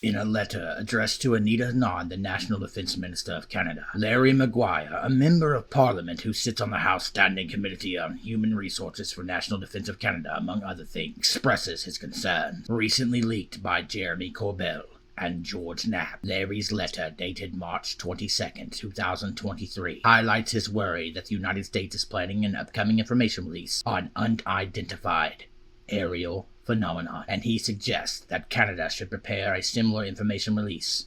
In a letter addressed to Anita, Anand, the National Defence Minister of Canada, Larry Maguire, a member of Parliament who sits on the House Standing Committee on Human Resources for National Defence of Canada, among other things, expresses his concern. Recently leaked by Jeremy Corbell and George Knapp, Larry's letter, dated March 22, 2023, highlights his worry that the United States is planning an upcoming information release on unidentified aerial phenomena, and he suggests that Canada should prepare a similar information release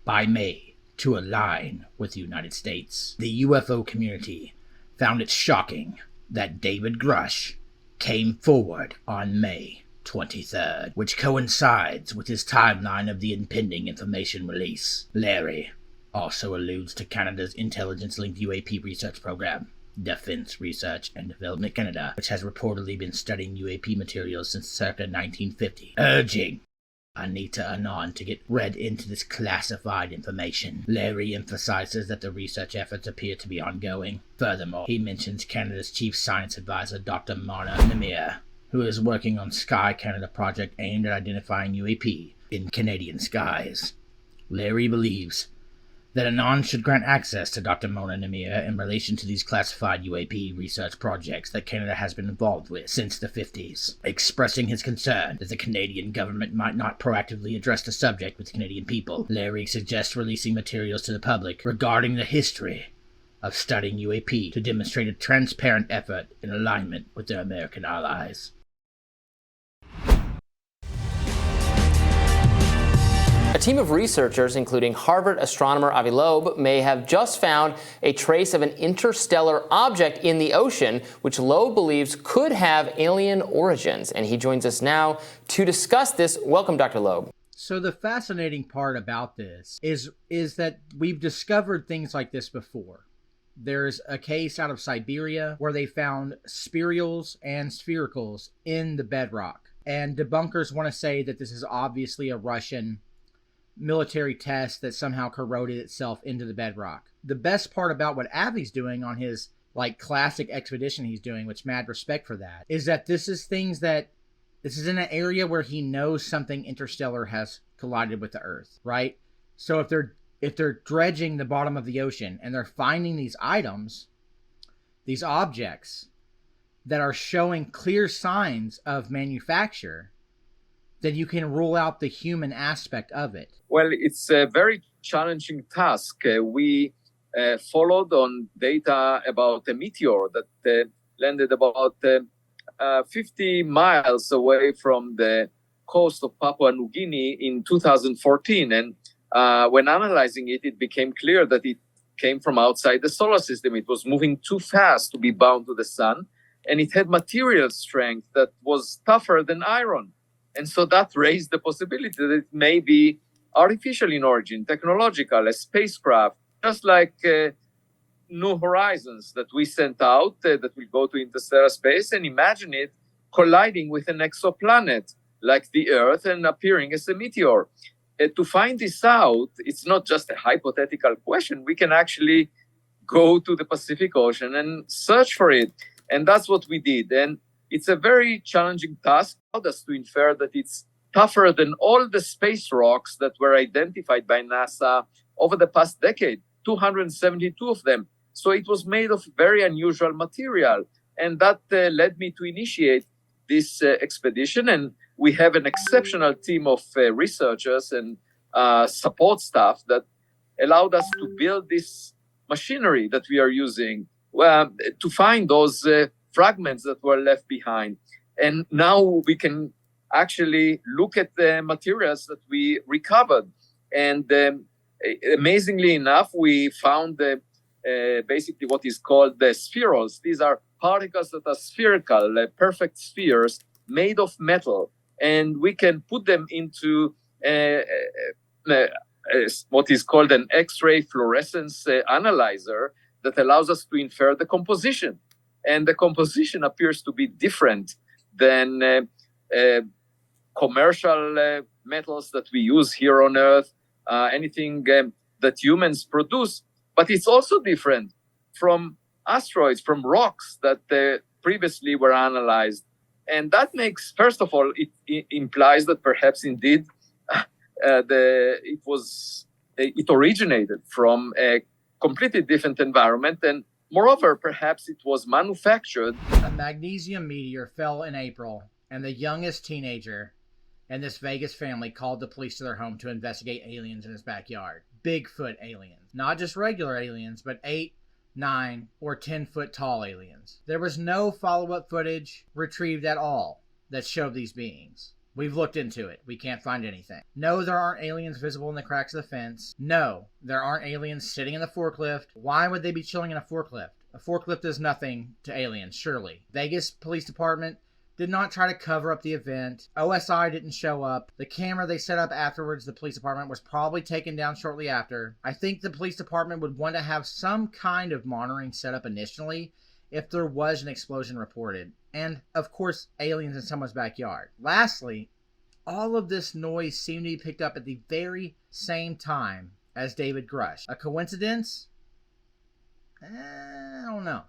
by May to align with the United States. The UFO community found it shocking that David Grush came forward on May 23rd, which coincides with his timeline of the impending information release. Larry also alludes to Canada's intelligence-linked UAP research program, Defence Research and Development Canada, which has reportedly been studying UAP materials since circa 1950, urging Anita Anand to get read into this classified information. Larry emphasizes that the research efforts appear to be ongoing. Furthermore, he mentions Canada's Chief Science Advisor, Dr. Mona Namir, who is working on Sky Canada project aimed at identifying UAP in Canadian skies. Larry believes that Anand should grant access to Dr. Mona Namir in relation to these classified UAP research projects that Canada has been involved with since the 50s, expressing his concern that the Canadian government might not proactively address the subject with the Canadian people. Larry suggests releasing materials to the public regarding the history of studying UAP to demonstrate a transparent effort in alignment with their American allies. A team of researchers, including Harvard astronomer Avi Loeb, may have just found a trace of an interstellar object in the ocean, which Loeb believes could have alien origins. And he joins us now to discuss this. Welcome, Dr. Loeb. So the fascinating part about this is that we've discovered things like this before. There's a case out of Siberia where they found spirals and sphericals in the bedrock. And debunkers want to say that this is obviously a Russian military test that somehow corroded itself into the bedrock. The best part about what Avi's doing on his classic expedition he's doing, which mad respect for that, is that this is in an area where he knows something interstellar has collided with the Earth, right? So if they're dredging the bottom of the ocean and they're finding these items, these objects that are showing clear signs of manufacture, then you can rule out the human aspect of it. Well, it's a very challenging task. We followed on data about a meteor that landed about 50 miles away from the coast of Papua New Guinea in 2014. And when analyzing it, it became clear that it came from outside the solar system. It was moving too fast to be bound to the sun, and it had material strength that was tougher than iron. And so that raised the possibility that it may be artificial in origin, technological, a spacecraft, just like New Horizons that we sent out that will go to interstellar space, and imagine it colliding with an exoplanet like the Earth and appearing as a meteor. To find this out, it's not just a hypothetical question. We can actually go to the Pacific Ocean and search for it. And that's what we did. And it's a very challenging task. It allowed us to infer that it's tougher than all the space rocks that were identified by NASA over the past decade, 272 of them. So it was made of very unusual material. And that led me to initiate this expedition. And we have an exceptional team of researchers and support staff that allowed us to build this machinery that we are using to find those fragments that were left behind. And now we can actually look at the materials that we recovered. And amazingly enough, we found basically what is called the spherules. These are particles that are spherical, perfect spheres made of metal. And we can put them into what is called an X-ray fluorescence analyzer that allows us to infer the composition. And the composition appears to be different than commercial metals that we use here on Earth, anything that humans produce. But it's also different from asteroids, from rocks that previously were analyzed. And that makes, first of all, it implies that perhaps indeed it originated from a completely different environment, and moreover, perhaps it was manufactured. A magnesium meteor fell in April, and the youngest teenager in this Vegas family called the police to their home to investigate aliens in his backyard. Bigfoot aliens. Not just regular aliens, but 8, 9, or 10-foot tall aliens. There was no follow-up footage retrieved at all that showed these beings. We've looked into it. We can't find anything. No, there aren't aliens visible in the cracks of the fence. No, there aren't aliens sitting in the forklift. Why would they be chilling in a forklift? A forklift does nothing to aliens, surely. Vegas Police Department did not try to cover up the event. OSI didn't show up. The camera they set up afterwards, the police department, was probably taken down shortly after. I think the police department would want to have some kind of monitoring set up initially if there was an explosion reported. And, of course, aliens in someone's backyard. Lastly, all of this noise seemed to be picked up at the very same time as David Grush. A coincidence? I don't know.